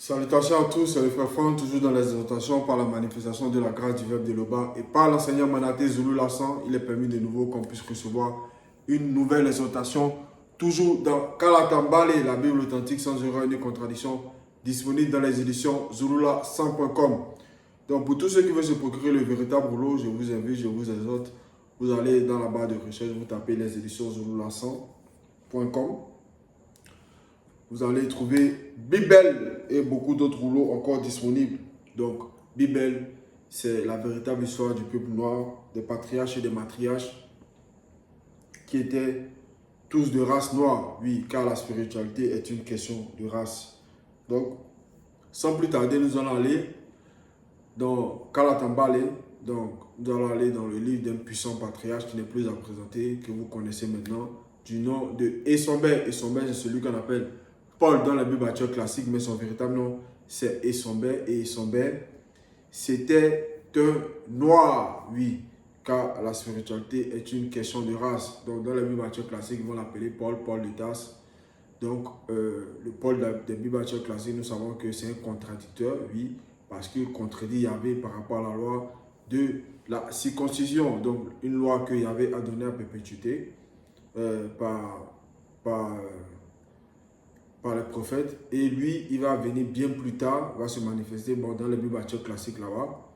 Salutations à tous, c'est le frère Franck, toujours dans les exhortations par la manifestation de la grâce du Verbe de l'Oba et par l'enseignant Manaté Zulu Lassan, il est permis de nouveau qu'on puisse recevoir une nouvelle exhortation, toujours dans Kalatambale, la Bible authentique sans erreur ni contradiction, disponible dans les éditions zulula100.com. Donc pour tous ceux qui veulent se procurer le véritable rouleau, je vous invite, je vous exhorte, vous allez dans la barre de recherche, vous tapez les éditions zulula100.com. Vous allez trouver Bible et beaucoup d'autres rouleaux encore disponibles. Donc, Bible, c'est la véritable histoire du peuple noir, des patriarches et des matriarches qui étaient tous de race noire. Oui, car la spiritualité est une question de race. Donc, sans plus tarder, nous allons aller dans Kalatambale. Donc, nous allons aller dans le livre d'un puissant patriarche qui n'est plus à présenter, que vous connaissez maintenant, du nom de Essombe. Essombe, c'est celui qu'on appelle Paul dans la Bible classique, mais son véritable nom, c'est Essombe. Et Essombe, c'était un noir, oui, car la spiritualité est une question de race. Donc, dans la Bible classique, ils vont l'appeler Paul, Paul de Tarse. Donc, le Paul des Bibles classiques, nous savons que c'est un contradicteur, oui, parce qu'il contredit Yahvé par rapport à la loi de la circoncision. Donc, une loi que Yahvé a donnée à perpétuité par les prophètes, et lui, il va venir bien plus tard, va se manifester dans les Bibles classiques là-bas,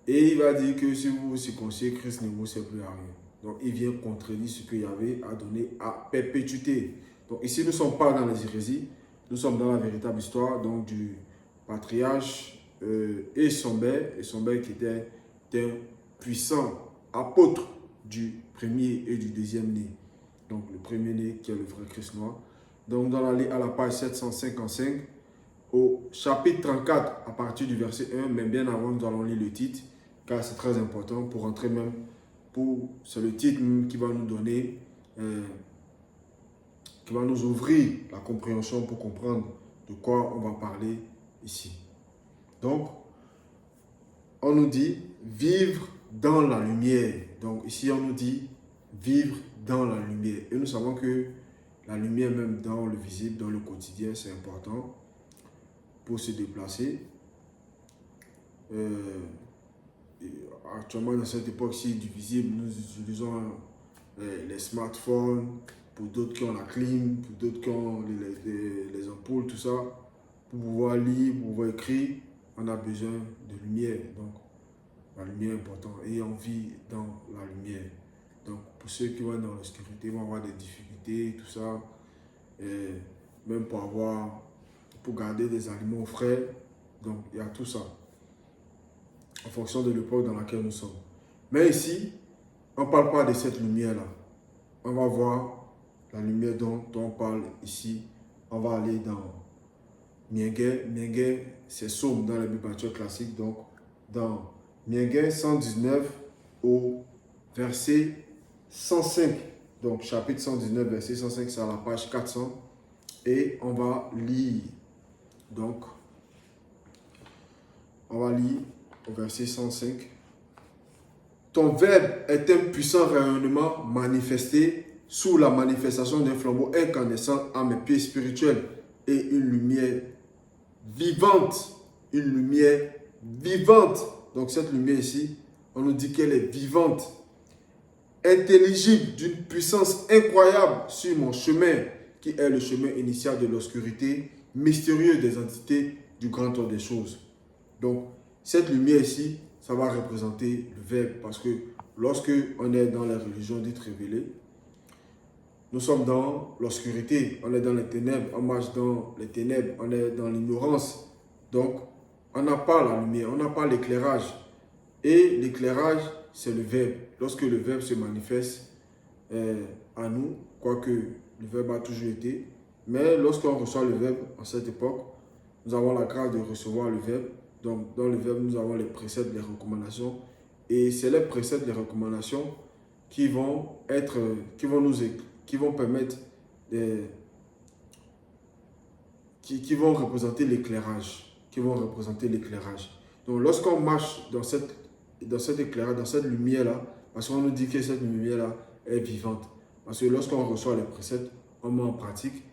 et il va dire que si vous vous circoncisez, Christ ne vous sert plus à rien. Donc, il vient contredire ce que Yahvé a donné à perpétuité. Donc, ici, nous ne sommes pas dans les hérésies, nous sommes dans la véritable histoire donc, du patriarche Essombe qui était un puissant apôtre du premier et du deuxième né. Donc, le premier né qui est le vrai Christ noir. Donc, dans à la page 755, au chapitre 34, à partir du verset 1, mais bien avant, nous allons lire le titre, car c'est très important pour entrer même, c'est le titre qui va nous donner, qui va nous ouvrir la compréhension pour comprendre de quoi on va parler ici. Donc, on nous dit vivre dans la lumière. Donc, ici, on nous dit vivre dans la lumière. Et nous savons que la lumière, même dans le visible, dans le quotidien, c'est important pour se déplacer. Actuellement, dans cette époque-ci du visible, nous utilisons les smartphones, pour d'autres qui ont la clim, pour d'autres qui ont les ampoules, tout ça. Pour pouvoir lire, pour pouvoir écrire, on a besoin de lumière. Donc, la lumière est importante et on vit dans la lumière. Donc, pour ceux qui vont dans l'obscurité, vont avoir des difficultés, tout ça. Et même pour garder des aliments frais. Donc, il y a tout ça. En fonction de l'époque dans laquelle nous sommes. Mais ici, on ne parle pas de cette lumière-là. On va voir la lumière dont on parle ici. On va aller dans Miengue. Miengue, c'est Somme dans la Bible classique. Donc, dans Miengue 119 au verset 105. Donc, chapitre 119, verset 105, c'est à la page 400. Et on va lire. Donc, on va lire au verset 105. Ton verbe est un puissant rayonnement manifesté sous la manifestation d'un flambeau incandescent à mes pieds spirituels et une lumière vivante. Une lumière vivante. Donc, cette lumière ici, on nous dit qu'elle est vivante, intelligible, d'une puissance incroyable sur mon chemin, qui est le chemin initial de l'obscurité, mystérieux des entités du grand ordre des choses. Donc, cette lumière ici, ça va représenter le Verbe, parce que lorsque on est dans les religions dites révélées, nous sommes dans l'obscurité, on est dans les ténèbres, on marche dans les ténèbres, on est dans l'ignorance. Donc, on n'a pas la lumière, on n'a pas l'éclairage. Et l'éclairage, c'est le Verbe. Lorsque le Verbe se manifeste à nous, quoique le Verbe a toujours été, mais lorsqu'on reçoit le Verbe en cette époque, nous avons la grâce de recevoir le Verbe. Donc, dans le Verbe, nous avons les préceptes, les recommandations. Et c'est les préceptes, les recommandations qui vont permettre, qui vont représenter l'éclairage. Donc, lorsqu'on marche dans cet éclairage, dans cette lumière-là, parce qu'on nous dit que cette lumière-là est vivante. Parce que lorsqu'on reçoit les préceptes, on met en pratique,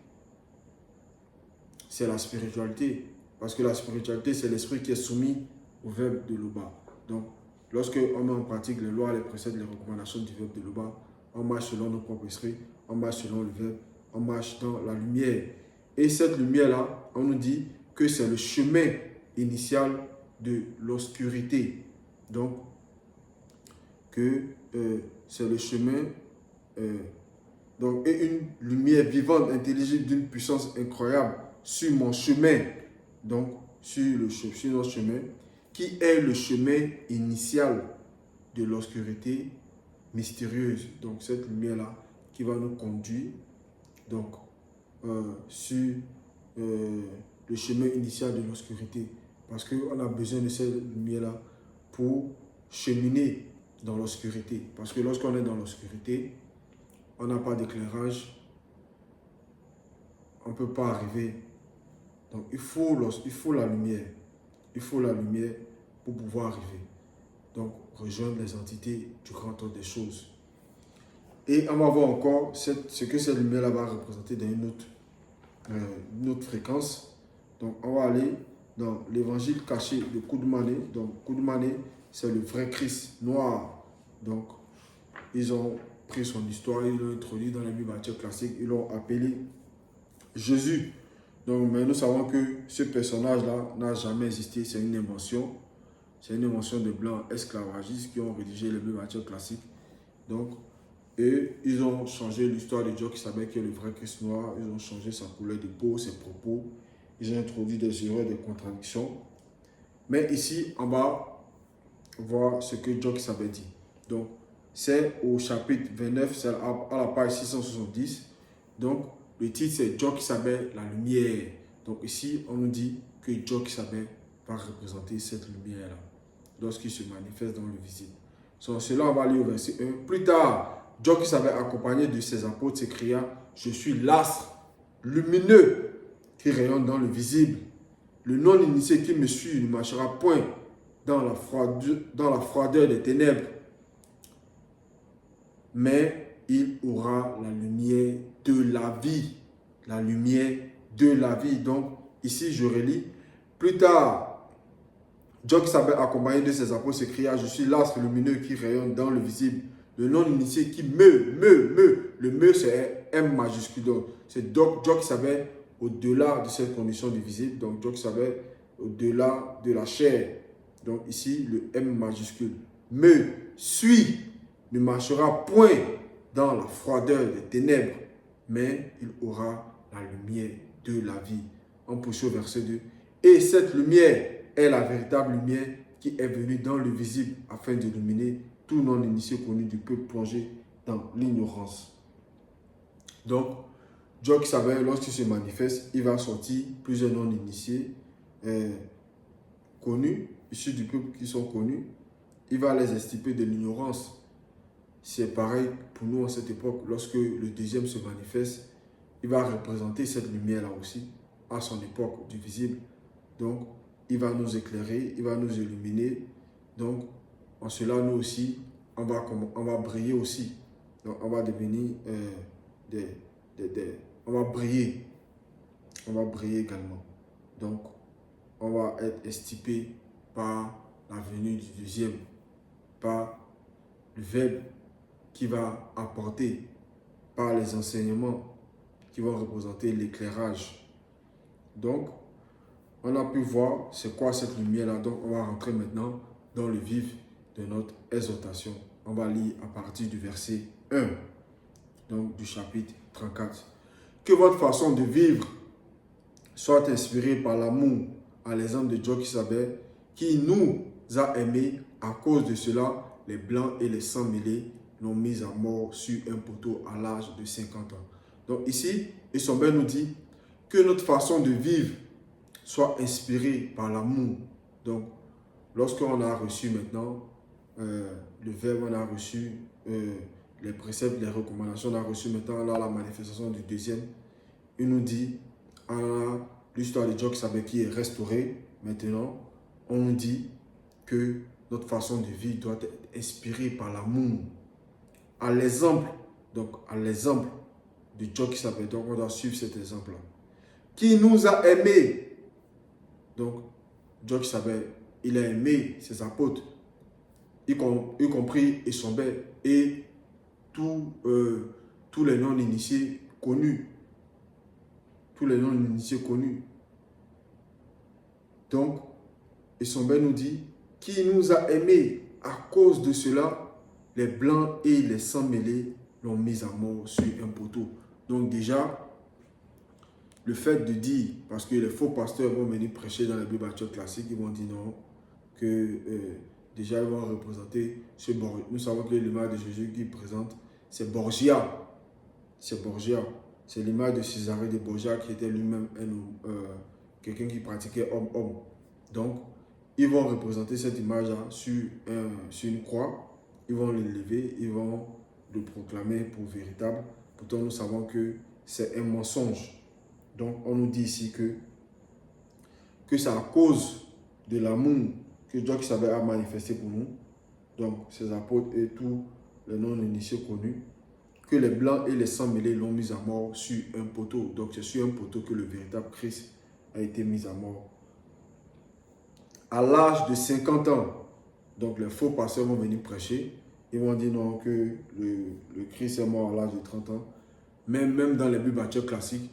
c'est la spiritualité. Parce que la spiritualité, c'est l'esprit qui est soumis au verbe de Loba. Donc, lorsque on met en pratique les lois, les préceptes, les recommandations du verbe de Loba, on marche selon nos propres esprits, on marche selon le verbe, on marche dans la lumière. Et cette lumière-là, on nous dit que c'est le chemin initial de l'obscurité. Donc, que c'est le chemin, et une lumière vivante, intelligible, d'une puissance incroyable sur mon chemin, donc sur notre chemin, qui est le chemin initial de l'obscurité mystérieuse. Donc cette lumière-là qui va nous conduire donc, sur le chemin initial de l'obscurité. Parce qu'on a besoin de cette lumière-là pour cheminer dans l'obscurité. Parce que lorsqu'on est dans l'obscurité, on n'a pas d'éclairage, on ne peut pas arriver. Donc il faut la lumière. Il faut la lumière pour pouvoir arriver. Donc rejoindre les entités du grand ordre des choses. Et on va voir encore ce que cette lumière-là va représenter dans une autre fréquence. Donc on va aller dans l'évangile caché de Koudmané. Donc Koudmané, c'est le vrai Christ noir. Donc ils ont pris son histoire, ils l'ont introduit dans la Bible classique, ils l'ont appelé Jésus. Donc, mais nous savons que ce personnage-là n'a jamais existé, c'est une invention. C'est une invention de blancs esclavagistes qui ont rédigé les Bibles classiques. Donc, et ils ont changé l'histoire de Dieu qui savait qu'il est le vrai Christ noir. Ils ont changé sa couleur de peau, ses propos. Ils ont introduit des erreurs, des contradictions. Mais ici, en bas, voir ce que Dieu avait dit. Donc, c'est au chapitre 29, c'est à la page 670. Donc, le titre, c'est Dieu qui savait la lumière. Donc, ici, on nous dit que Dieu qui savait va représenter cette lumière-là lorsqu'il se manifeste dans le visible. Sur cela, on va aller au verset 1. Plus tard, Dieu qui savait accompagné de ses apôtres s'écria: je suis l'astre lumineux qui rayonne dans le visible. Le non-initié qui me suit ne marchera point dans la froideur des ténèbres, mais il aura la lumière de la vie. La lumière de la vie. Donc, ici, je relis. Plus tard, Dieu qui savait accompagné de ses apôtres s'écria: je suis l'astre lumineux qui rayonne dans le visible. Le non-initié qui le me, c'est M majuscule. Donc, c'est Dieu qui savait au-delà de cette condition du visible. Donc, Dieu qui savait au-delà de la chair. Donc, ici, le M majuscule. Me suit, ne marchera point dans la froideur des ténèbres, mais il aura la lumière de la vie. On poursuit au verset 2. Et cette lumière est la véritable lumière qui est venue dans le visible afin d'illuminer tout non-initié connu du peuple plongé dans l'ignorance. Donc, Dieu qui savait, lorsqu'il se manifeste, il va sortir plusieurs non-initiés connus, issus du peuple qui sont connus. Il va les extirper de l'ignorance. C'est pareil pour nous en cette époque. Lorsque le deuxième se manifeste, il va représenter cette lumière-là aussi, à son époque du visible. Donc, il va nous éclairer, il va nous illuminer. Donc, en cela, nous aussi, on va briller aussi. Donc, on va devenir on va briller. On va briller également. Donc, on va être extirpé par la venue du deuxième, par le verbe qui va apporter, par les enseignements qui vont représenter l'éclairage. Donc, on a pu voir c'est quoi cette lumière-là. Donc, on va rentrer maintenant dans le vif de notre exhortation. On va lire à partir du verset 1, donc du chapitre 34. Que votre façon de vivre soit inspirée par l'amour à l'exemple de Dieu qui nous a aimés. À cause de cela, les blancs et les sans mêlés l'ont mis à mort sur un poteau à l'âge de 50 ans. Donc ici, Issombel nous dit que notre façon de vivre soit inspirée par l'amour. Donc, lorsqu'on a reçu maintenant le verbe, on a reçu les préceptes, les recommandations, on a reçu maintenant là, la manifestation du deuxième, il nous dit, l'histoire de Dieu qui est restaurée, maintenant, on nous dit que notre façon de vivre doit être inspirée par l'amour. À l'exemple, donc à l'exemple de Dieu donc on doit suivre cet exemple-là. Qui nous a aimés Donc, Jock savait, il a aimé ses apôtres, y compris Esombé et tous les non-initiés connus. Tous les non-initiés connus. Donc, Esombé nous dit, qui nous a aimés à cause de cela, les blancs et les sans-mêlés l'ont mis à mort sur un poteau. Donc déjà, le fait de dire, parce que les faux pasteurs vont venir prêcher dans la Bible classique, ils vont dire non, que déjà ils vont représenter ce Borgia. Nous savons que l'image de Jésus qui présente, c'est Borgia. C'est Borgia. C'est l'image de Césarée de Borgia qui était lui-même quelqu'un qui pratiquait homme-homme. Donc, ils vont représenter cette image-là sur une croix. Ils vont l'élever, ils vont le proclamer pour véritable. Pourtant, nous savons que c'est un mensonge. Donc, on nous dit ici que c'est à cause de l'amour que Dieu savait a manifesté pour nous, donc ses apôtres et tous les non-initiés connus, que les blancs et les sans-mêlés l'ont mis à mort sur un poteau. Donc, c'est sur un poteau que le véritable Christ a été mis à mort. À l'âge de 50 ans, donc les faux pasteurs vont venir prêcher. Ils vont dire non, que le Christ est mort à l'âge de 30 ans. Même dans les Bibles classiques,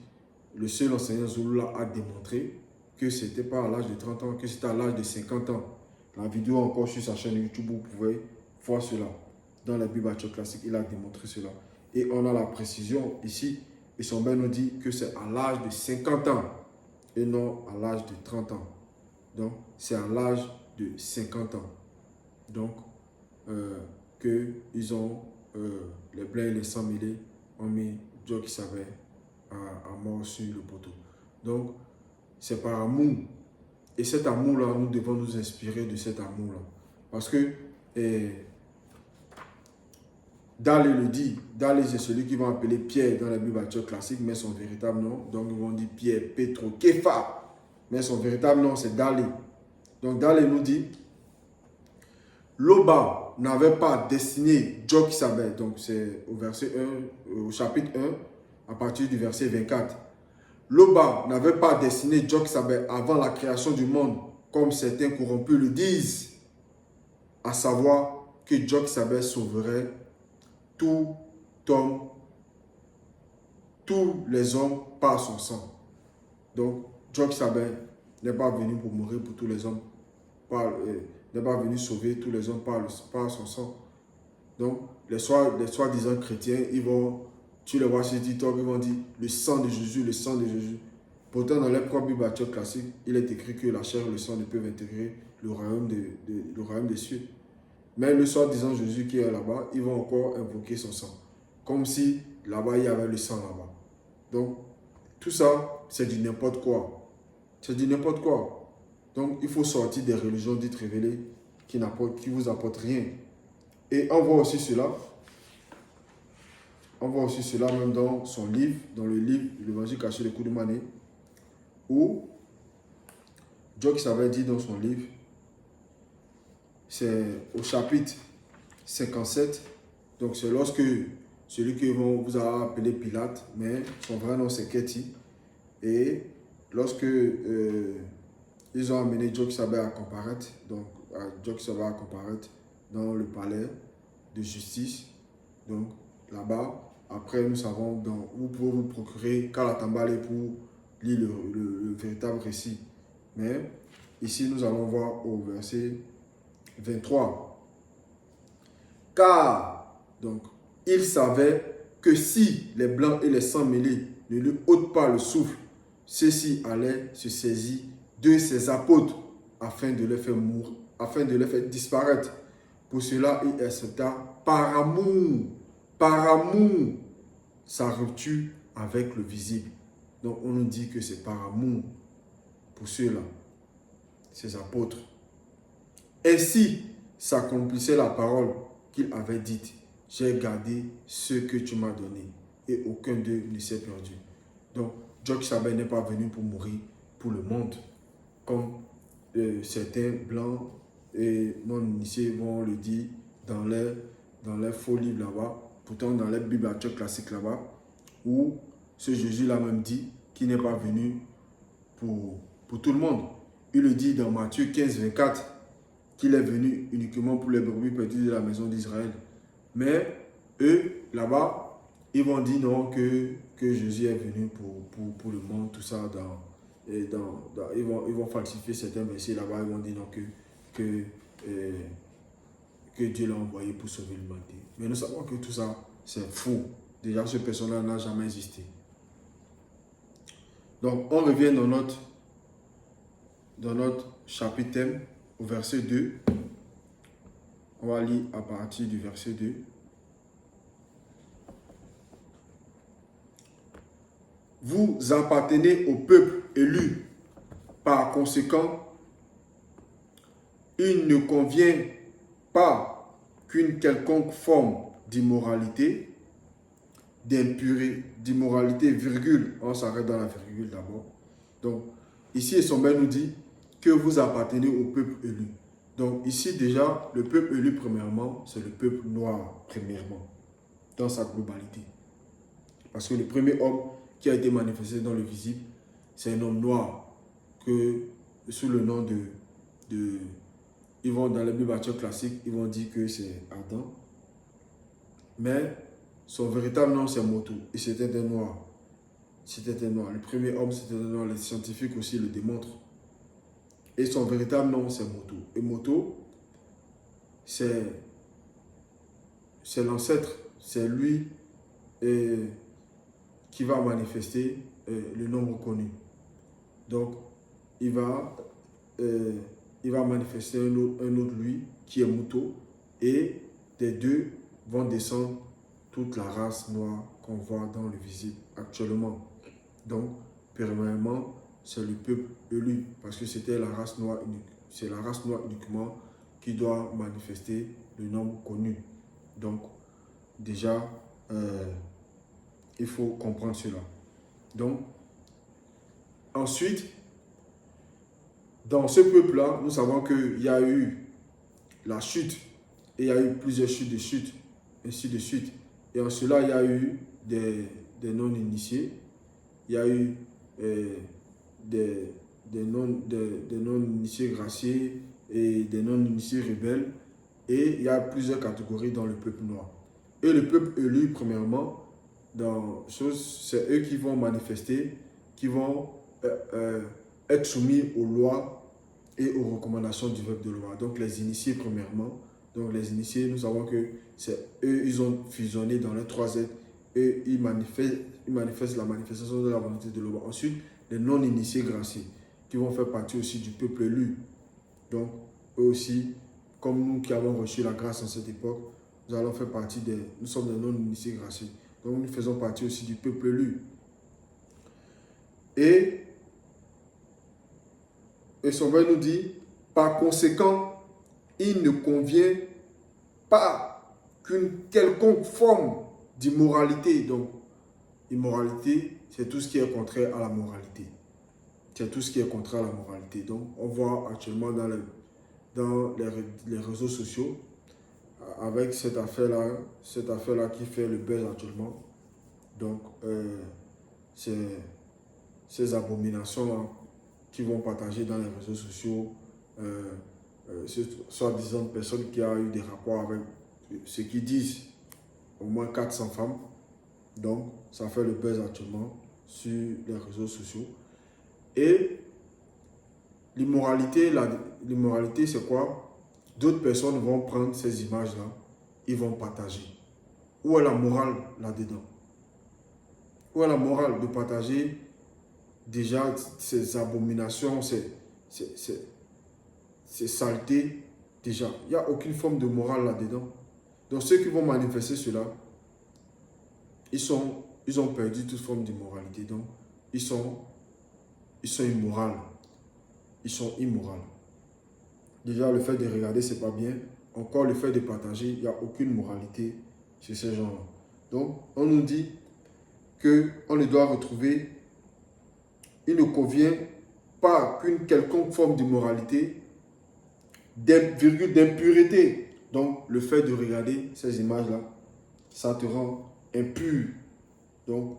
le seul enseignant Zulula a démontré que ce n'était pas à l'âge de 30 ans, que c'était à l'âge de 50 ans. La vidéo encore sur sa chaîne YouTube, vous pouvez voir cela. Dans la Bible classique, il a démontré cela. Et on a la précision ici. Et son père nous dit que c'est à l'âge de 50 ans et non à l'âge de 30 ans. Donc, c'est à l'âge de 50 ans. Donc, qu'ils ont, les blancs et les sans-mêlés ont mis Dieu qui savait à mort sur le poteau. Donc, c'est par amour. Et cet amour-là, nous devons nous inspirer de cet amour-là. Parce que Dalé le dit, Dalé c'est celui qui va appeler Pierre dans la Bible classique, mais son véritable nom, donc ils vont dire Pierre, Pétro, Képha, mais son véritable nom c'est Dalé. Donc Dalé nous dit, Loba n'avait pas destiné Dieu qui savait, donc c'est au verset 1, au chapitre 1, à partir du verset 24. Loba n'avait pas destiné Dieu qui savait avant la création du monde, comme certains corrompus le disent, à savoir que Dieu qui savait sauverait tout homme, tous les hommes par son sang. Donc, Dieu qui savait n'est pas venu pour mourir pour tous les hommes, n'est pas venu sauver tous les hommes par son sang. Donc, les soi-disant chrétiens, tu les vois sur TikTok, ils vont dire le sang de Jésus, le sang de Jésus. Pourtant, dans les propres Bibles classiques, il est écrit que la chair et le sang ne peuvent intégrer le royaume des cieux. Mais le soi-disant Jésus qui est là-bas, ils vont encore invoquer son sang. Comme si là-bas, il y avait le sang là-bas. Donc, tout ça, c'est du n'importe quoi. C'est du n'importe quoi. Donc, il faut sortir des religions dites révélées qui vous apportent rien. Et on voit aussi cela. On voit aussi cela même dans son livre, dans le livre L'Évangile caché des coups de manée, où Dieu qui savait dit dans son livre, c'est au chapitre 57, donc c'est lorsque celui que vous a appelé Pilate, mais son vrai nom c'est Kéti, et lorsque ils ont amené Dieu qui savait à comparaître, donc Dieu qui savait à comparaître dans le palais de justice, donc là-bas, après nous savons, vous pouvez vous procurer Kalatambale pour lire le véritable récit, mais ici nous allons voir au verset 23. Car, donc, il savait que si les blancs et les sans-mêlés ne lui ôtent pas le souffle, ceux-ci allaient se saisir de ses apôtres afin de les faire mourir, afin de les faire disparaître. Pour cela, il accepta par amour, sa rupture avec le visible. Donc, on nous dit que c'est par amour pour ceux-là, ces apôtres. Ainsi s'accomplissait la parole qu'il avait dite. J'ai gardé ce que tu m'as donné et aucun d'eux ne s'est perdu. Donc, Dieu qui savait n'est pas venu pour mourir pour le monde, comme certains blancs et non-initiés vont le dire dans les faux livres là-bas, pourtant dans les Bibles classiques là-bas, où ce Jésus l'a même dit qu'il n'est pas venu pour tout le monde. il le dit dans Matthieu 15, 24, qu'il est venu uniquement pour les brebis perdues de la maison d'Israël. Mais eux, là-bas, ils vont dire non, que Jésus est venu pour le monde, tout ça. Ils vont falsifier certains versets là-bas, ils vont dire non, que Dieu l'a envoyé pour sauver l'humanité. Mais nous savons que tout ça, c'est faux. Déjà, ce personnage n'a jamais existé. Donc, on revient dans notre chapitre thème, au verset 2. On va lire à partir du verset 2. Vous appartenez au peuple élu. Par conséquent, il ne convient pas qu'une quelconque forme d'immoralité, d'immoralité, virgule, on s'arrête dans la virgule d'abord. Donc, ici, Sommet nous dit que vous appartenez au peuple élu. Donc, ici, déjà, le peuple élu, premièrement, c'est le peuple noir, premièrement, dans sa globalité. Parce que le premier homme qui a été manifesté dans le visible, c'est un homme noir, que sous le nom ils vont dans la Bible classique, ils vont dire que c'est Adam. Mais son véritable nom, c'est Moto. Et c'était un noir. C'était un noir. Le premier homme, c'était un noir. Les scientifiques aussi le démontrent. Et son véritable nom, c'est Moto. Et Moto, c'est l'ancêtre. C'est lui qui va manifester le nombre connu. Donc, il va manifester un autre lui, qui est Moto. Et des deux vont descendre toute la race noire qu'on voit dans le visible actuellement. Donc, premièrement, c'est le peuple élu, parce que c'était la race noire unique. C'est la race noire uniquement qui doit manifester le nombre connu. Donc, déjà, il faut comprendre cela. Donc, ensuite, dans ce peuple-là, nous savons qu'il y a eu la chute, et il y a eu plusieurs chutes de chute, ainsi de suite. Et en cela, il y a eu des non-initiés, il y a eu des non-initiés graciés et des non-initiés rebelles. Et il y a plusieurs catégories dans le peuple noir. Et le peuple élu, premièrement, c'est eux qui vont manifester, qui vont être soumis aux lois et aux recommandations du peuple de loi. Donc les initiés, premièrement. Donc les initiés, nous savons que c'est eux, ils ont fusionné dans les trois êtres et ils manifestent la manifestation de la volonté de loi. Ensuite, les non-initiés graciés, qui vont faire partie aussi du peuple élu. Donc, eux aussi, comme nous qui avons reçu la grâce en cette époque, nous sommes des non-initiés graciés. Donc, nous faisons partie aussi du peuple élu. Et Sauveur nous dit, par conséquent, il ne convient pas qu'une quelconque forme d'immoralité. Donc, immoralité, c'est tout ce qui est contraire à la moralité. C'est tout ce qui est contraire à la moralité. Donc, on voit actuellement dans les réseaux sociaux, avec cette affaire-là qui fait le buzz actuellement. Donc, ces abominations-là qui vont partager dans les réseaux sociaux, soi-disant personnes qui ont eu des rapports avec ce qu'ils disent, au moins 400 femmes. Donc, ça fait le buzz actuellement sur les réseaux sociaux. Et l'immoralité, c'est quoi? D'autres personnes vont prendre ces images-là, ils vont partager. Où est la morale là-dedans? Où est la morale de partager déjà ces abominations, ces saletés? Déjà, il n'y a aucune forme de morale là-dedans. Donc ceux qui vont manifester cela, ils ont perdu toute forme d'immoralité. Donc, ils sont immoraux. Ils sont immoraux. Déjà, le fait de regarder, ce n'est pas bien. Encore, le fait de partager, il n'y a aucune moralité chez ces gens-là. Donc, on nous dit qu'on ne doit retrouver, il ne convient pas qu'une quelconque forme d'immoralité, d'impureté. Donc, le fait de regarder ces images-là, ça te rend impur. Donc,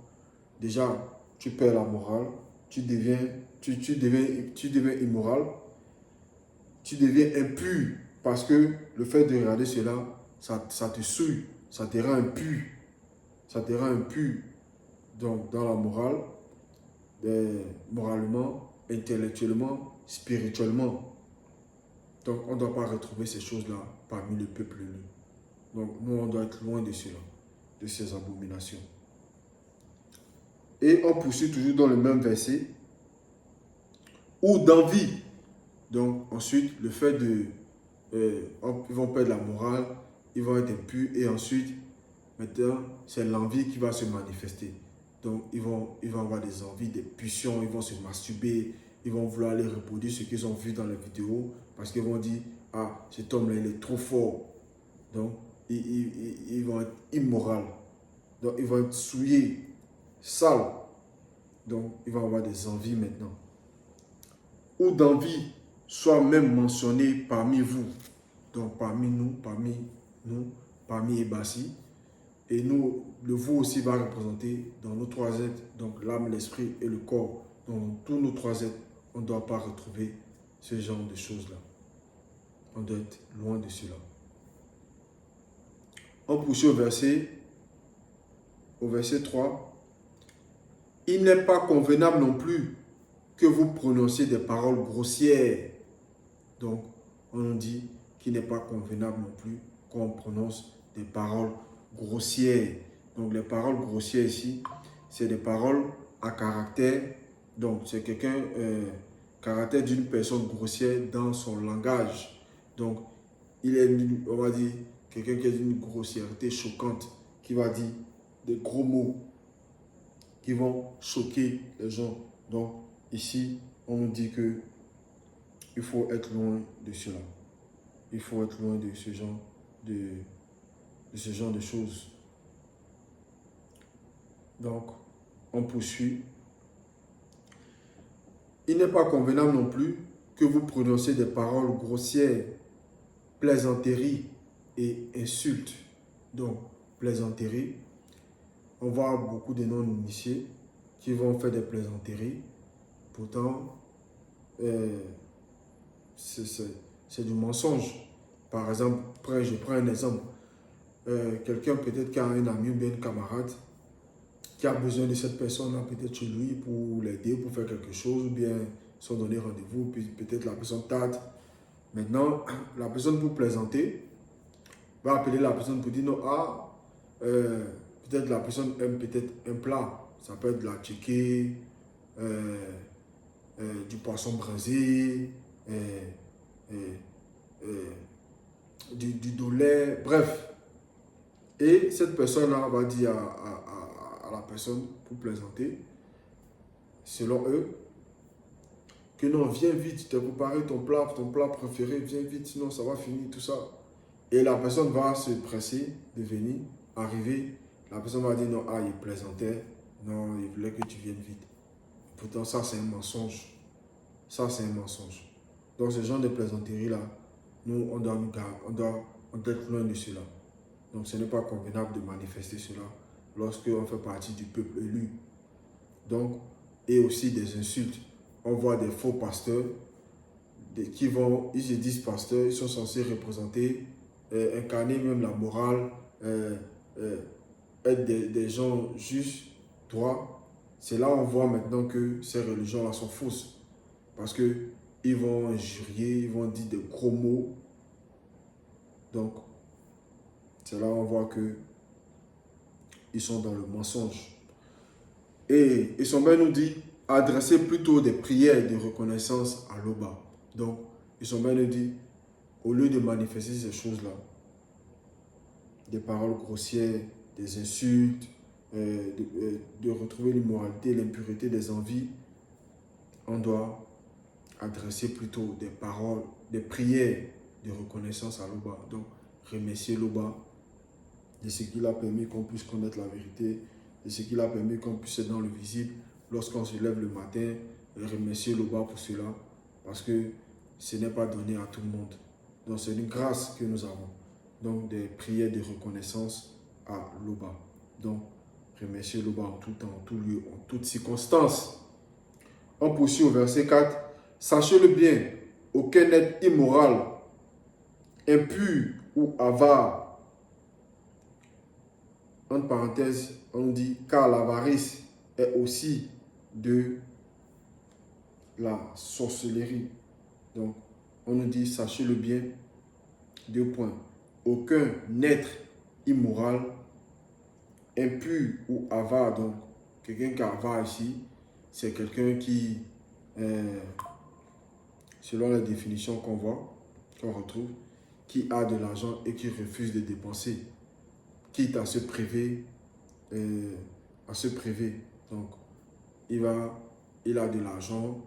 déjà, tu perds la morale, tu deviens immoral. tu deviens impur parce que le fait de regarder cela, ça te souille, ça te rend impur. Ça te rend impur donc, dans la morale, moralement, intellectuellement, spirituellement. Donc, on ne doit pas retrouver ces choses-là parmi le peuple élu. Donc, nous, on doit être loin de cela, de ces abominations. Et on poursuit toujours dans le même verset. Ou d'envie. Donc, ensuite, le fait de... ils vont perdre la morale, ils vont être impurs. Et ensuite, maintenant, c'est l'envie qui va se manifester. Donc, ils vont avoir des envies, des pulsions, ils vont se masturber, ils vont vouloir aller reproduire ce qu'ils ont vu dans les vidéos parce qu'ils vont dire, ah, cet homme-là, il est trop fort. Donc, ils vont être immoraux. Donc, ils vont être souillés, sales. Donc, ils vont avoir des envies maintenant. Ou d'envie soit même mentionné parmi vous. Donc, parmi Ebassi. Et nous, le vous aussi va représenter dans nos trois êtres, donc l'âme, l'esprit et le corps. Donc, tous nos trois êtres, on ne doit pas retrouver ce genre de choses-là. On doit être loin de cela. On poursuit au verset 3. Il n'est pas convenable non plus que vous prononciez des paroles grossières. Donc, on nous dit qu'il n'est pas convenable non plus qu'on prononce des paroles grossières. Donc, les paroles grossières ici, c'est des paroles à caractère. Donc, c'est caractère d'une personne grossière dans son langage. Donc, il est, on va dire, quelqu'un qui a une grossièreté choquante, qui va dire des gros mots qui vont choquer les gens. Donc, ici, on nous dit que il faut être loin de cela. Il faut être loin de ce genre de choses. Donc, on poursuit. Il n'est pas convenable non plus que vous prononciez des paroles grossières, plaisanteries et insultes. Donc, plaisanteries. On voit beaucoup de non-initiés qui vont faire des plaisanteries. Pourtant, c'est du mensonge. Par exemple, je prends un exemple. Quelqu'un peut-être qui a un ami ou bien un camarade qui a besoin de cette personne-là, peut-être chez lui, pour l'aider, pour faire quelque chose, ou bien se donner rendez-vous, puis peut-être la personne tarde. Maintenant, la personne pour plaisanter va appeler la personne pour dire non, peut-être la personne aime peut-être un plat. Ça peut être de la tchéké, du poisson braisé, du dollet, bref. Et cette personne-là va dire à la personne pour plaisanter, selon eux, que non, viens vite, tu as préparé ton plat préféré, viens vite, sinon ça va finir, tout ça. Et la personne va se presser de venir, arriver. La personne va dire non, il plaisantait, non, il voulait que tu viennes vite. Pourtant, ça, c'est un mensonge. Ça, c'est un mensonge. Donc, ce genre de plaisanterie-là, nous, on doit être loin de cela. Donc, ce n'est pas convenable de manifester cela lorsque on fait partie du peuple élu. Donc, et aussi des insultes. On voit des faux pasteurs ils se disent pasteurs, ils sont censés représenter, incarner même la morale, être des gens justes, droits. C'est là où on voit maintenant que ces religions-là sont fausses. Parce qu'ils vont injurier, ils vont dire des gros mots. Donc, c'est là où on voit qu'ils sont dans le mensonge. Et Issombé nous dit, adresser plutôt des prières de reconnaissance à l'Oba. Donc, Issombé nous dit, au lieu de manifester ces choses-là, des paroles grossières, des insultes, de retrouver l'immoralité, l'impureté des envies, on doit adresser plutôt des paroles, des prières de reconnaissance à l'Oba. Donc, remercier l'Oba de ce qu'il a permis qu'on puisse connaître la vérité, de ce qu'il a permis qu'on puisse être dans le visible lorsqu'on se lève le matin, et remercier l'Oba pour cela, parce que ce n'est pas donné à tout le monde. Donc, c'est une grâce que nous avons. Donc, des prières de reconnaissance à l'Oba. Donc, remercier l'Oba en tout temps, en tout lieu, en toutes circonstances. On poursuit au verset 4. Sachez-le bien, aucun être immoral, impur ou avare. Entre parenthèses, on dit car l'avarice est aussi de la sorcellerie. Donc, on nous dit, sachez-le bien, 2 points. Aucun être immoral, impur ou avare. Donc, quelqu'un qui est avare ici, c'est quelqu'un qui, selon la définition qu'on voit, qu'on retrouve, qui a de l'argent et qui refuse de dépenser, quitte à se priver, Donc, il a de l'argent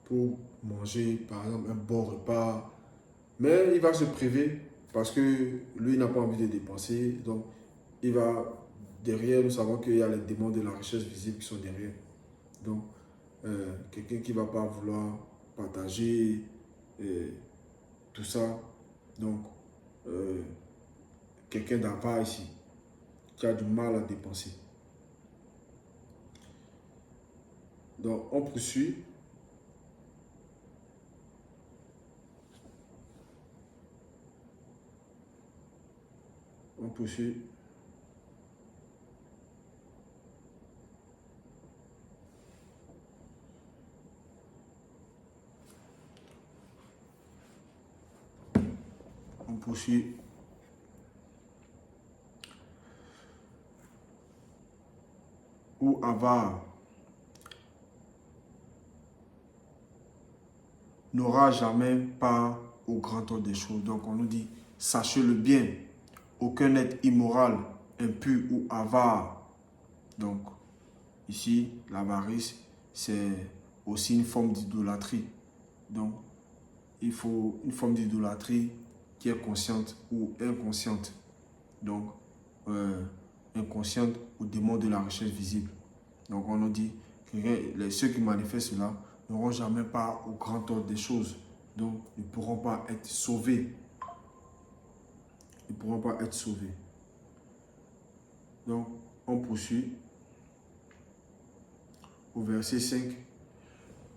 pour manger, par exemple, un bon repas, mais il va se priver parce que lui n'a pas envie de dépenser. Donc, il va derrière, nous savons qu'il y a les démons de la richesse visible qui sont derrière. Donc, quelqu'un qui ne va pas vouloir partager tout ça. Donc, quelqu'un d'avare ici, qui a du mal à dépenser. Donc, on poursuit. On poursuit. On poursuit. Ou avare n'aura jamais part au grand ordre des choses. Donc on nous dit, sachez-le bien, aucun être immoral, impur ou avare. Donc ici, l'avarice, c'est aussi une forme d'idolâtrie. Donc il faut une forme d'idolâtrie qui est consciente ou inconsciente. Donc inconsciente au démon de la richesse visible. Donc on nous dit que ceux qui manifestent cela n'auront jamais part au grand ordre des choses. Donc ils ne pourront pas être sauvés. Ils ne pourront pas être sauvés. Donc on poursuit au verset 5.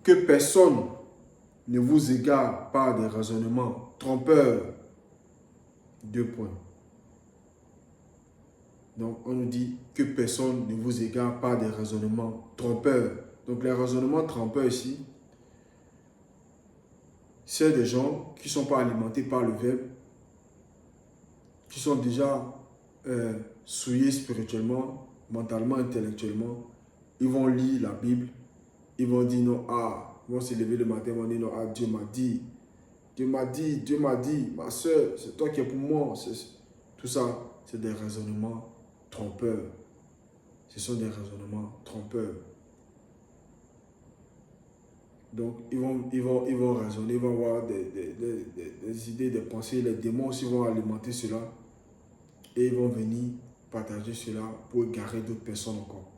Que personne ne vous égare par des raisonnements trompeurs. 2 points. Donc, on nous dit que personne ne vous égare par des raisonnements trompeurs. Donc, les raisonnements trompeurs ici, c'est des gens qui ne sont pas alimentés par le verbe, qui sont déjà souillés spirituellement, mentalement, intellectuellement. Ils vont lire la Bible, ils vont dire non, ils vont se lever le matin, ils vont dire non, Dieu m'a dit. Dieu m'a dit, Dieu m'a dit, ma soeur, c'est toi qui es pour moi. Tout ça, c'est des raisonnements trompeurs. Ce sont des raisonnements trompeurs. Donc, ils vont raisonner, ils vont avoir des idées, des pensées. Les démons aussi vont alimenter cela. Et ils vont venir partager cela pour égarer d'autres personnes encore.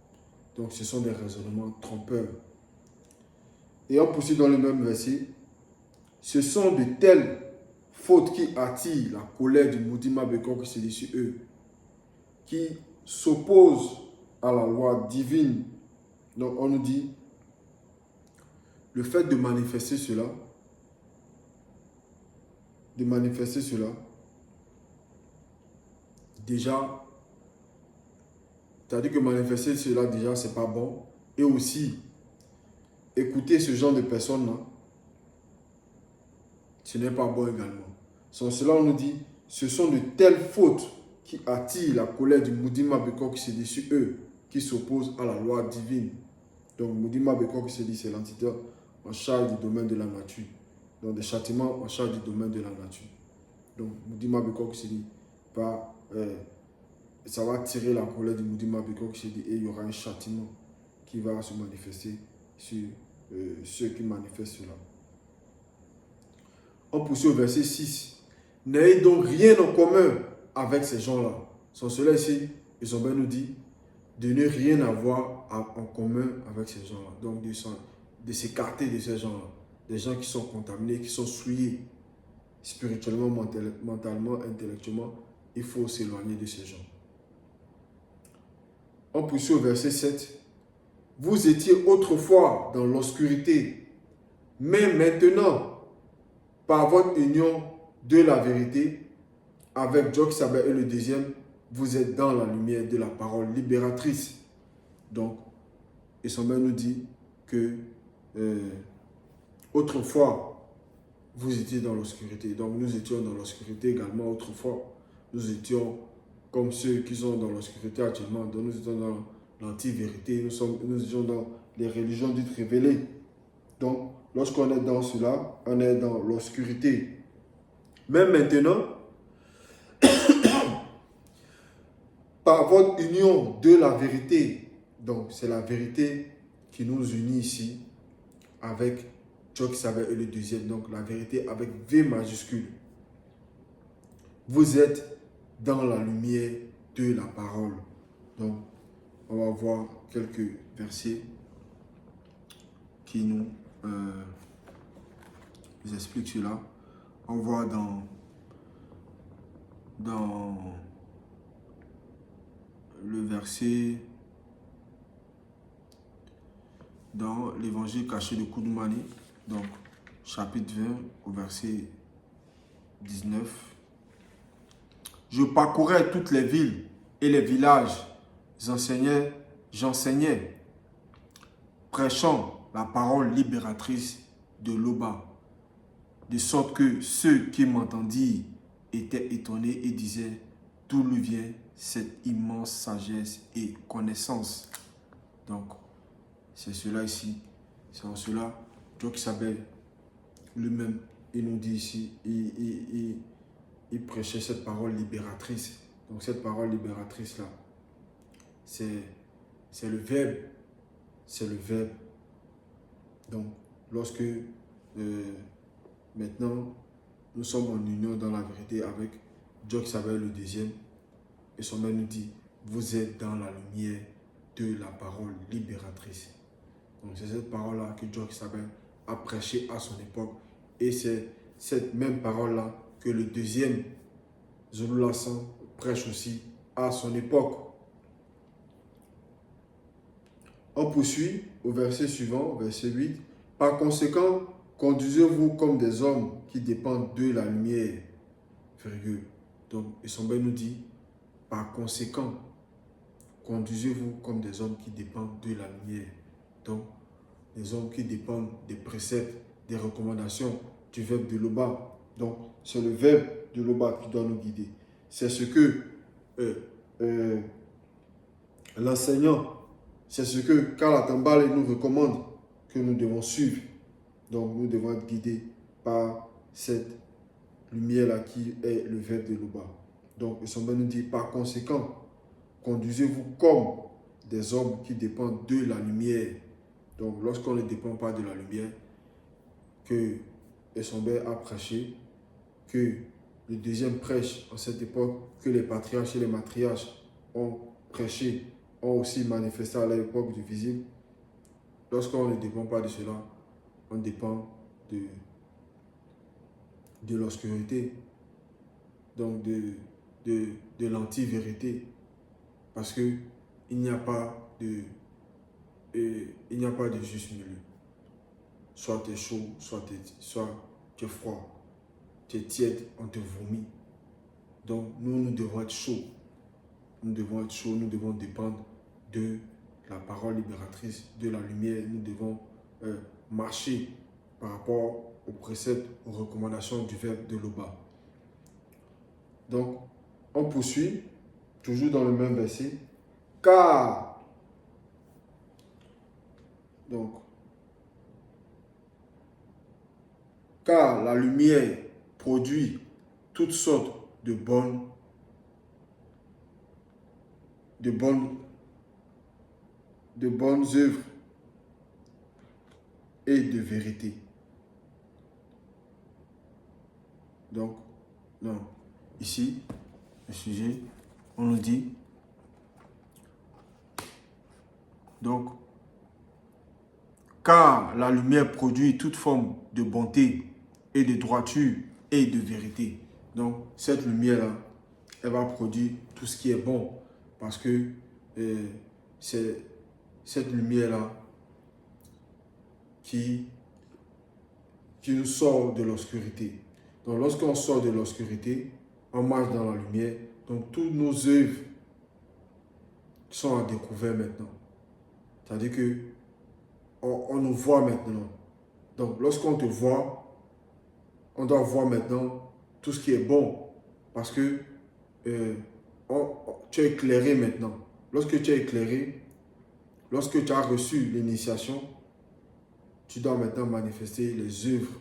Donc, ce sont des raisonnements trompeurs. Et on poursuit dans le même verset. Ce sont de telles fautes qui attirent la colère du maudit Mabekor qui se dit sur eux, qui s'opposent à la loi divine. Donc on nous dit, le fait de manifester cela, déjà, c'est-à-dire que manifester cela déjà, c'est pas bon. Et aussi, écouter ce genre de personnes-là, ce n'est pas bon également. Sans cela, on nous dit, ce sont de telles fautes qui attirent la colère du Moudima Bekor qui se dit sur eux, qui s'opposent à la loi divine. Donc, Moudima Bekor qui se dit, c'est l'entité en charge du domaine de la nature. Donc, des châtiments en charge du domaine de la nature. Donc, Moudima Bekor qui se dit, ça va tirer la colère du Moudima Bekor qui se dit, et il y aura un châtiment qui va se manifester sur ceux qui manifestent cela. On poursuit au verset 6. N'ayez donc rien en commun avec ces gens-là. Sans cela ici, ils ont bien nous dit de ne rien avoir en commun avec ces gens-là. Donc de s'écarter de ces gens-là. Des gens qui sont contaminés, qui sont souillés spirituellement, mentalement, intellectuellement. Il faut s'éloigner de ces gens. On poursuit au verset 7. Vous étiez autrefois dans l'obscurité, mais maintenant, par votre union de la vérité avec Job-Sabbath et le deuxième, vous êtes dans la lumière de la parole libératrice. Donc, Essomber nous dit que autrefois, vous étiez dans l'obscurité. Donc, nous étions dans l'obscurité également autrefois. Nous étions comme ceux qui sont dans l'obscurité actuellement. Donc, nous étions dans l'anti-vérité. Nous étions dans les religions dites révélées. Donc, lorsqu'on est dans cela, on est dans l'obscurité. Mais maintenant, par votre union de la vérité, donc c'est la vérité qui nous unit ici avec Job-Sabbath et le deuxième, donc la vérité avec V majuscule. Vous êtes dans la lumière de la parole. Donc, on va voir quelques versets qui nous expliquent cela. On voit dans le verset, dans l'évangile caché de Koudoumani, donc chapitre 20 au verset 19. Je parcourais toutes les villes et les villages, j'enseignais, prêchant la parole libératrice de l'Oba, de sorte que ceux qui m'entendirent étaient étonnés et disaient, d'où lui vient cette immense sagesse et connaissance. Donc, c'est cela ici. C'est en cela, Job-Sabbath lui-même, il nous dit ici, il prêchait cette parole libératrice. Donc, cette parole libératrice-là, c'est le verbe. C'est le verbe. Donc, lorsque maintenant, nous sommes en union dans la vérité avec Job-Sabbath le deuxième, et son mère nous dit, vous êtes dans la lumière de la parole libératrice. Donc c'est cette parole-là que Job-Sabbath a prêché à son époque. Et c'est cette même parole-là que le deuxième Zoulou Lassan prêche aussi à son époque. On poursuit au verset suivant, verset 8. Par conséquent, conduisez-vous comme des hommes qui dépendent de la lumière. Virgule. Donc, Essomber nous dit, par conséquent, conduisez-vous comme des hommes qui dépendent de la lumière. Donc, des hommes qui dépendent des préceptes, des recommandations, du verbe de l'Oba. Donc, c'est le verbe de l'Oba qui doit nous guider. C'est ce que l'enseignant, c'est ce que Karl Atambal nous recommande que nous devons suivre. Donc, nous devons être guidés par cette lumière-là qui est le verbe de l'Oba. Donc, Essomber nous dit, par conséquent, conduisez-vous comme des hommes qui dépendent de la lumière. Donc, lorsqu'on ne dépend pas de la lumière, que Essomber a prêché, que le deuxième prêche en cette époque, que les patriarches et les matriarches ont prêché, ont aussi manifesté à l'époque du visible. Lorsqu'on ne dépend pas de cela, on dépend de l'obscurité, donc de l'anti-vérité, parce qu'il n'y a pas de juste milieu. Soit tu es chaud, soit tu es froid, tu es tiède, on te vomit. Donc nous devons être chauds. Nous devons être chauds, nous devons dépendre de la parole libératrice, de la lumière. Nous devons marcher par rapport aux préceptes, aux recommandations du verbe de l'Oba. Donc, on poursuit, toujours dans le même verset. Car la lumière produit toutes sortes de bonnes œuvres et de vérité. Donc, non, ici, le sujet, on nous dit, donc, car la lumière produit toute forme de bonté et de droiture et de vérité. Donc, cette lumière-là, elle va produire tout ce qui est bon. Parce que c'est cette lumière-là qui qui nous sort de l'obscurité. Donc, lorsqu'on sort de l'obscurité, on marche dans la lumière. Donc, toutes nos œuvres sont à découvert maintenant. C'est-à-dire que on nous voit maintenant. Donc, lorsqu'on te voit, on doit voir maintenant tout ce qui est bon. Parce que tu es éclairé maintenant. Lorsque tu es éclairé, lorsque tu as reçu l'initiation, tu dois maintenant manifester les œuvres.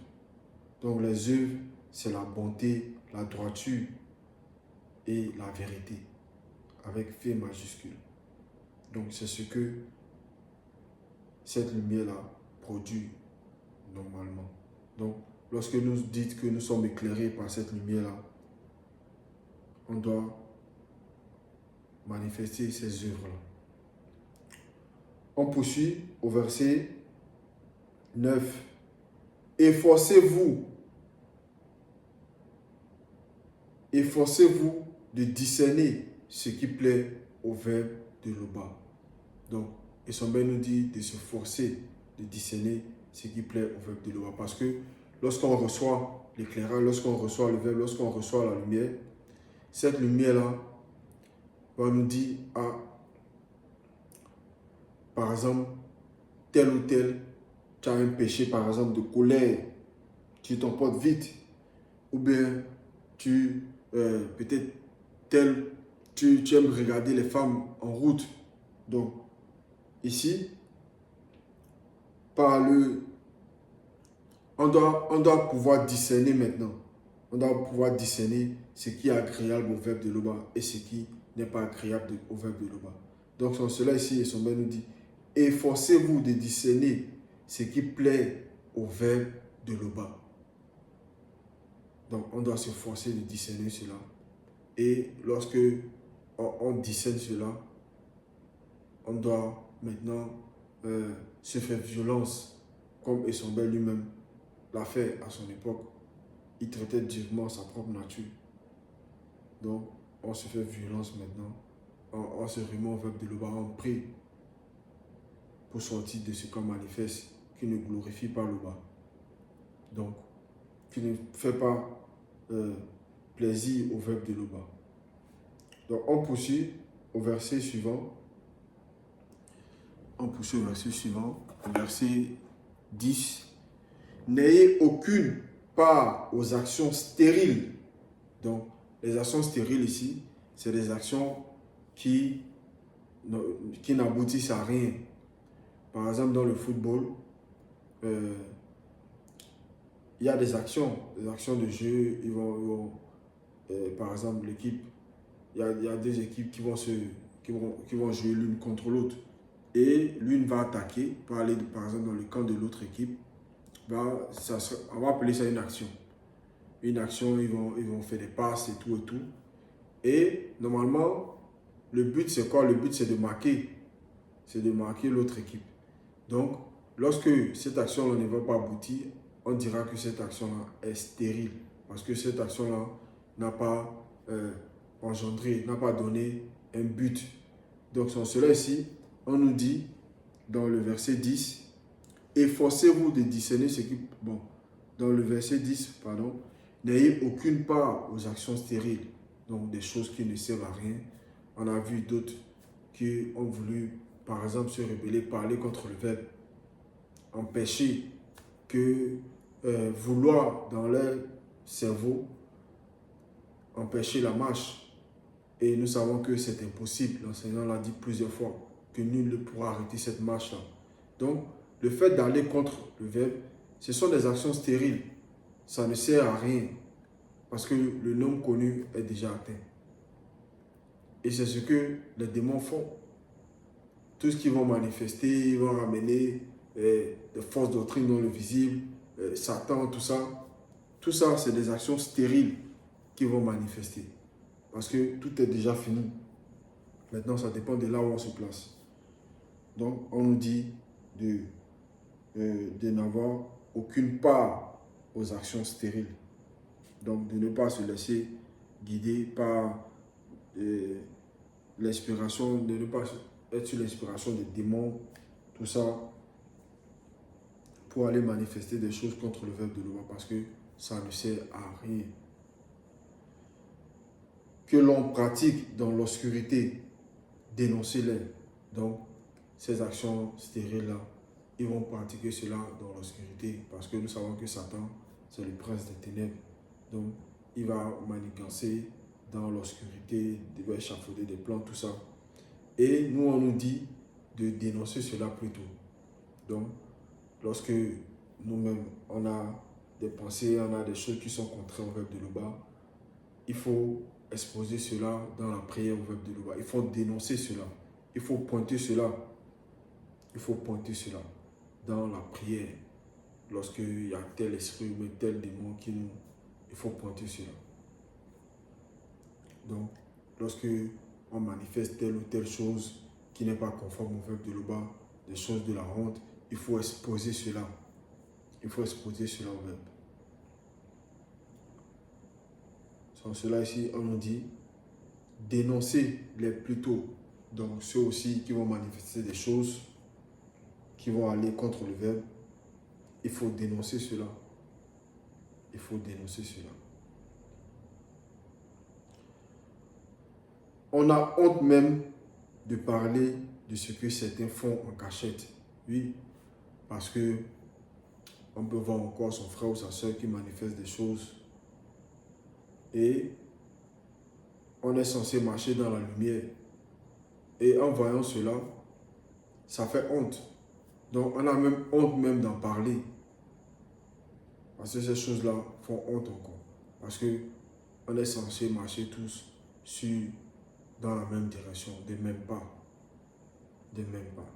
Donc, les œuvres, c'est la bonté, la droiture et la vérité, avec V majuscule. Donc, c'est ce que cette lumière-là produit normalement. Donc, lorsque nous dites que nous sommes éclairés par cette lumière-là, on doit manifester ces œuvres-là. On poursuit au verset 9. Efforcez-vous de discerner ce qui plaît au Verbe de l'Oba. Donc, Essombe nous dit de se forcer de discerner ce qui plaît au Verbe de l'Oba. Parce que lorsqu'on reçoit l'éclairage, lorsqu'on reçoit le Verbe, lorsqu'on reçoit la lumière, cette lumière-là va nous dire, par exemple, tel ou tel, tu as un péché, par exemple, de colère, tu t'emportes vite. Ou bien, peut-être, tu aimes regarder les femmes en route. Donc, ici, on doit pouvoir discerner maintenant. On doit pouvoir discerner ce qui est agréable au Verbe de l'Oba et ce qui n'est pas agréable au Verbe de l'Oba. Donc, sur cela ici, Essombe nous dit, efforcez-vous de discerner ce qui plaît au Verbe de l'Oba. Donc, on doit se forcer de discerner cela. Et lorsque on discerne cela, on doit maintenant se faire violence, comme Essombe lui-même l'a fait à son époque. Il traitait durement sa propre nature. Donc, on se fait violence maintenant. On se remet au Verbe de l'Oba, on prie pour sortir de ce qu'on manifeste, qui ne glorifie pas l'Oba. Donc, qui ne fait pas plaisir au Verbe de l'Oba. Donc, on poursuit au verset suivant. Au verset 10. N'ayez aucune part aux actions stériles. Donc, les actions stériles ici, c'est des actions qui n'aboutissent à rien. Par exemple, dans le football, il y a des actions de jeu. Par exemple, l'équipe, il y a deux équipes qui vont jouer l'une contre l'autre. Et l'une va attaquer, pour aller par exemple dans le camp de l'autre équipe. On va appeler ça une action. Une action, ils vont faire des passes et tout. Et normalement, le but c'est quoi? Le but c'est de marquer. C'est de marquer l'autre équipe. Donc, lorsque cette action-là ne va pas aboutir, on dira que cette action-là est stérile. Parce que cette action-là n'a pas engendré, n'a pas donné un but. Donc, sur cela ici, on nous dit dans le verset 10, efforcez-vous de discerner ce qui... Bon, dans le verset 10, pardon, n'ayez aucune part aux actions stériles, donc des choses qui ne servent à rien. On a vu d'autres qui ont voulu, par exemple, se rebeller, parler contre le Verbe, empêcher que vouloir dans leur cerveau empêcher la marche. Et nous savons que c'est impossible. L'enseignant l'a dit plusieurs fois, que nul ne pourra arrêter cette marche-là. Donc, le fait d'aller contre le Verbe, ce sont des actions stériles. Ça ne sert à rien. Parce que le nombre connu est déjà atteint. Et c'est ce que les démons font. Tout ce qu'ils vont manifester, ils vont ramener des fausses doctrines dans le visible, Satan, tout ça. Tout ça, c'est des actions stériles qu'ils vont manifester. Parce que tout est déjà fini. Maintenant, ça dépend de là où on se place. Donc, on nous dit de n'avoir aucune part aux actions stériles. Donc, de ne pas se laisser guider par l'inspiration, de ne pas être sur l'inspiration des démons, tout ça, pour aller manifester des choses contre le verbe de loi parce que ça ne sert à rien. Que l'on pratique dans l'obscurité, dénoncez-les. Donc, ces actions stériles-là, ils vont pratiquer cela dans l'obscurité parce que nous savons que Satan, c'est le prince des ténèbres. Donc, il va manigancer dans l'obscurité, il va échafauder des plans, tout ça. Et nous, on nous dit de dénoncer cela plutôt. Donc, lorsque nous-mêmes, on a des pensées, on a des choses qui sont contraires au verbe de Loba, il faut exposer cela dans la prière au verbe de Loba. Il faut dénoncer cela. Il faut pointer cela. Il faut pointer cela dans la prière. Lorsqu'il y a tel esprit ou tel démon qui nous... Il faut pointer cela. Donc, lorsque on manifeste telle ou telle chose qui n'est pas conforme au verbe de Loba, des choses de la honte, il faut exposer cela. Il faut exposer cela au verbe. Sans cela ici, on nous dit dénoncer les plus tôt. Donc, ceux aussi qui vont manifester des choses qui vont aller contre le verbe, il faut dénoncer cela. Il faut dénoncer cela. On a honte même de parler de ce que certains font en cachette. Oui, parce que on peut voir encore son frère ou sa soeur qui manifeste des choses et on est censé marcher dans la lumière. Et en voyant cela, ça fait honte. Donc on a même honte même d'en parler. Parce que ces choses-là font honte encore. Parce que on est censé marcher tous dans la même direction, des mêmes pas. Des mêmes pas.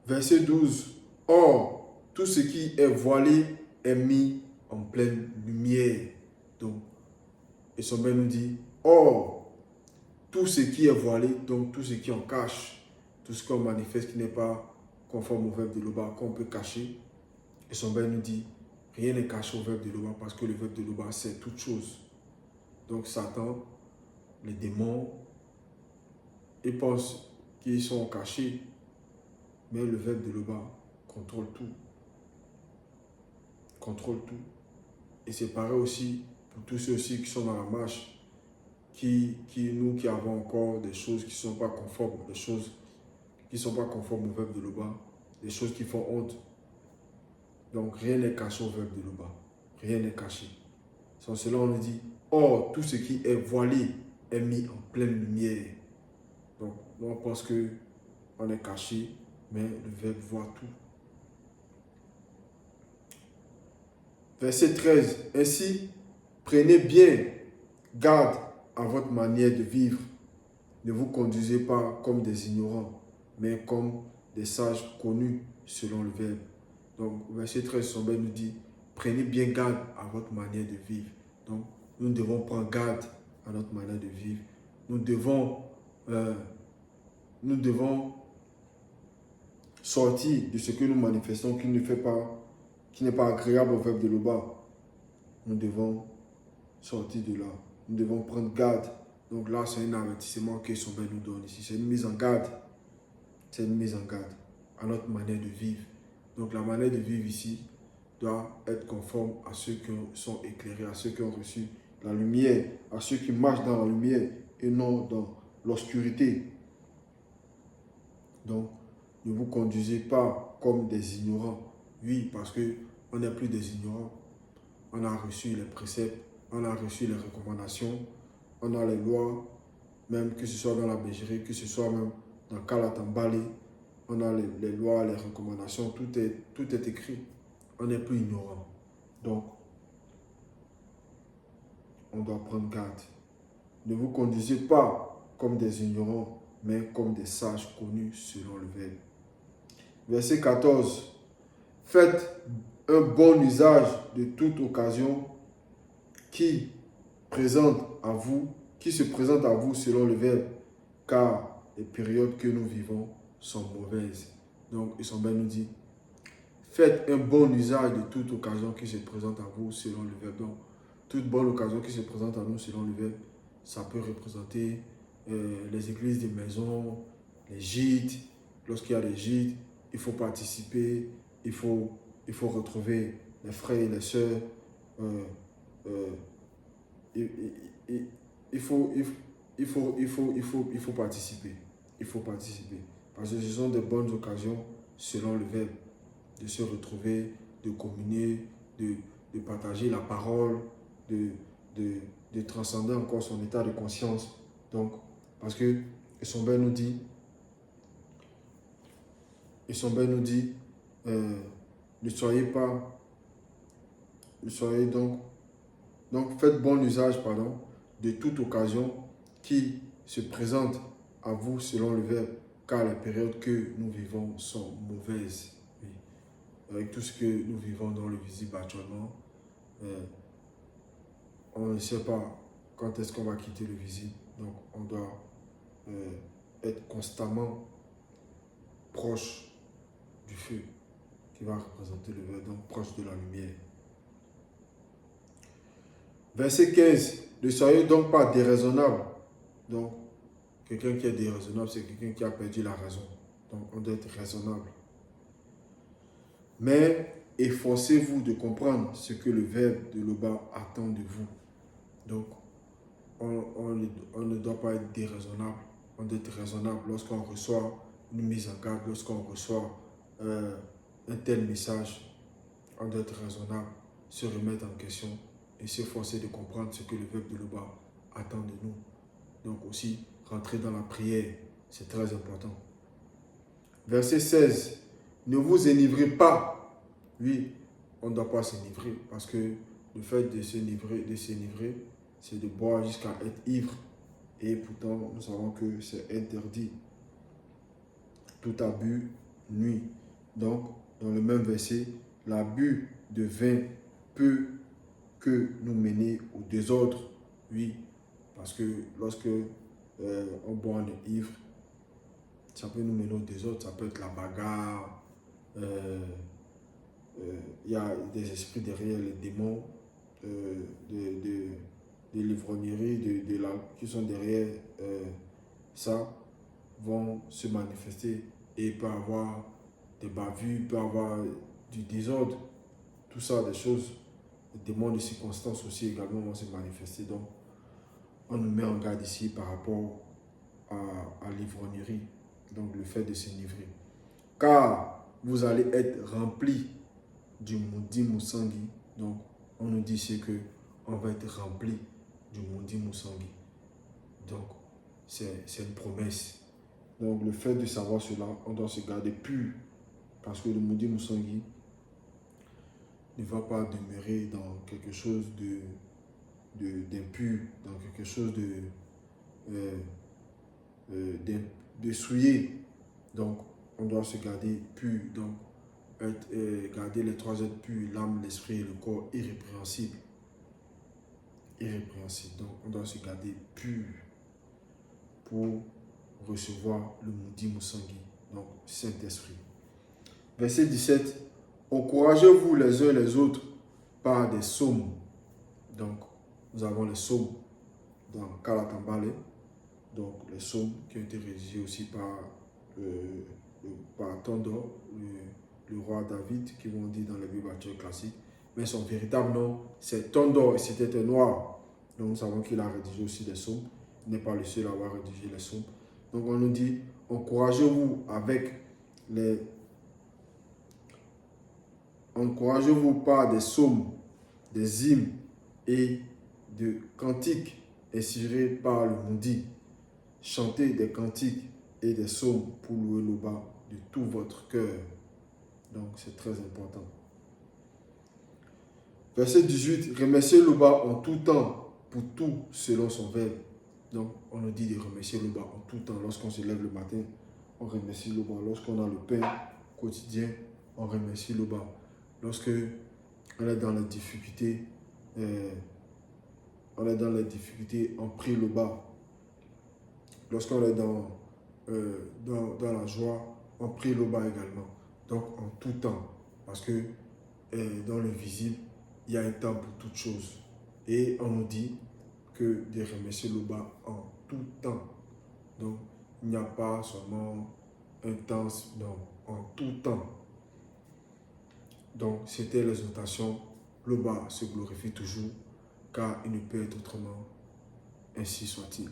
Verset 12. Or, tout ce qui est voilé est mis en pleine lumière. Donc, et son Père nous dit, or, tout ce qui est voilé, donc tout ce qui en cache, tout ce qu'on manifeste qui n'est pas conforme au verbe de Loba, qu'on peut cacher. Et son Père nous dit, rien n'est caché au verbe de Loba parce que le verbe de Loba, c'est toute chose. Donc, Satan, les démons, ils pensent qu'ils sont cachés, mais le verbe de Loba contrôle tout. Contrôle tout. Et c'est pareil aussi pour tous ceux aussi qui sont dans la marche, nous qui avons encore des choses qui ne sont pas conformes, des choses qui ne sont pas conformes au verbe de Loba, des choses qui font honte. Donc rien n'est caché au verbe de Loba. Rien n'est caché. Sans cela, on nous dit, or, tout ce qui est voilé est mis en pleine lumière. Donc, nous, on pense qu'on est caché, mais le verbe voit tout. Verset 13. Ainsi, prenez bien garde à votre manière de vivre. Ne vous conduisez pas comme des ignorants, mais comme des sages connus selon le verbe. Donc, verset 13, son Père nous dit, prenez bien garde à votre manière de vivre. Donc, nous devons prendre garde à notre manière de vivre. Nous devons sortir de ce que nous manifestons qui n'est pas agréable au verbe de Loba. Nous devons sortir de là. Nous devons prendre garde. Donc là, c'est un avertissement que son Père nous donne ici. C'est une mise en garde. C'est une mise en garde à notre manière de vivre. Donc la manière de vivre ici doit être conforme à ceux qui sont éclairés, à ceux qui ont reçu la lumière, à ceux qui marchent dans la lumière et non dans l'obscurité. Donc, ne vous conduisez pas comme des ignorants. Oui, parce qu'on n'est plus des ignorants. On a reçu les préceptes, on a reçu les recommandations, on a les lois, même que ce soit dans la bergerie, que ce soit même dans Kalatambali, on a les lois, les recommandations, tout est écrit. On n'est plus ignorant. Donc, on doit prendre garde. Ne vous conduisez pas comme des ignorants, mais comme des sages connus selon le verbe. Verset 14. Faites un bon usage de toute occasion qui se présente à vous selon le verbe, car les périodes que nous vivons sont mauvaises. Donc, Isambel nous dit, faites un bon usage de toute occasion qui se présente à vous selon le verbe. Donc, toute bonne occasion qui se présente à nous selon le verbe, ça peut représenter les églises des maisons, les gîtes, lorsqu'il y a des gîtes, il faut participer, il faut retrouver les frères et les sœurs. Euh, il, il, il faut, il, il faut participer. Il faut participer. Parce que ce sont de bonnes occasions, selon le verbe, de se retrouver, de communier, de partager la parole, de, de transcender encore son état de conscience. Donc, parce que Essomber nous dit, ne soyez pas, ne soyez donc faites bon usage, de toute occasion qui se présente à vous selon le verbe, car les périodes que nous vivons sont mauvaises. Oui. Avec tout ce que nous vivons dans le visible actuellement, on ne sait pas quand est-ce qu'on va quitter le visible. Donc, on doit être constamment proche du feu qui va représenter le verbe, donc proche de la lumière. Verset 15. Ne soyez donc pas déraisonnable. Donc, quelqu'un qui est déraisonnable, c'est quelqu'un qui a perdu la raison. Donc, on doit être raisonnable. Mais efforcez-vous de comprendre ce que le verbe de Loba attend de vous. Donc, on ne doit pas être déraisonnable. On doit être raisonnable lorsqu'on reçoit une mise en garde, lorsqu'on reçoit un tel message. On doit être raisonnable, se remettre en question et s'efforcer de comprendre ce que le verbe de Loba attend de nous. Donc aussi, rentrer dans la prière, c'est très important. Verset 16. Ne vous enivrez pas. Oui, on ne doit pas s'enivrer parce que le fait de s'enivrer, c'est de boire jusqu'à être ivre. Et pourtant, nous savons que c'est interdit. Tout abus nuit. Donc, dans le même verset, l'abus de vin peut que nous mener au désordre. Oui, parce que lorsque on boit, on est ivre, ça peut nous mener au désordre, ça peut être la bagarre. Il y a des esprits derrière les démons, de l'ivrognerie, qui sont derrière ça, vont se manifester et il peut avoir des bavures, il peut avoir du désordre, tout ça, des choses, des démons de circonstances aussi également vont se manifester. Donc, on nous met en garde ici par rapport à l'ivrognerie, donc le fait de s'enivrer. Car vous allez être remplis du Moudi Moussangui. Donc, on nous dit ici qu'on va être rempli du Moudi Moussangui. Donc, c'est une promesse. Donc, le fait de savoir cela, on doit se garder pur. Parce que le Moudi Moussangui ne va pas demeurer dans quelque chose d'impur, dans quelque chose de souillé. Donc, on doit se garder pur. Donc, garder les trois êtres purs, l'âme, l'esprit et le corps irrépréhensibles. Irrépréhensibles. Donc, on doit se garder pur pour recevoir le Moudi Moussangui, donc Saint-Esprit. Verset 17. Encouragez-vous les uns les autres par des psaumes. Donc, nous avons les psaumes dans Kalatambale. Donc, les psaumes qui ont été rédigés aussi par Tondor, le roi David, qui vont dire dans les Bibles classiques. Mais son véritable nom, c'est Tondor et c'était un noir. Donc, nous savons qu'il a rédigé aussi des psaumes. Il n'est pas le seul à avoir rédigé les psaumes. Donc, on nous dit, encouragez-vous par des psaumes, des hymnes et de cantiques inspirés par le Moudi. Chantez des cantiques et des psaumes pour louer Loba de tout votre cœur. Donc, c'est très important. Verset 18. Remerciez Loba en tout temps, pour tout selon son verbe. Donc, on nous dit de remercier Loba en tout temps. Lorsqu'on se lève le matin, on remercie Loba. Lorsqu'on a le pain quotidien, on remercie Loba. Lorsque on est dans les difficultés, on prie Loba. Lorsqu'on est dans la joie, on prie Loba également. Donc, en tout temps. Parce que dans le visible, il y a un temps pour toutes choses. Et on nous dit que de remercier Loba en tout temps. Donc, il n'y a pas seulement intense, donc en tout temps. Donc, c'était l'exhortation. Le bas se glorifie toujours, car il ne peut être autrement. Ainsi soit-il.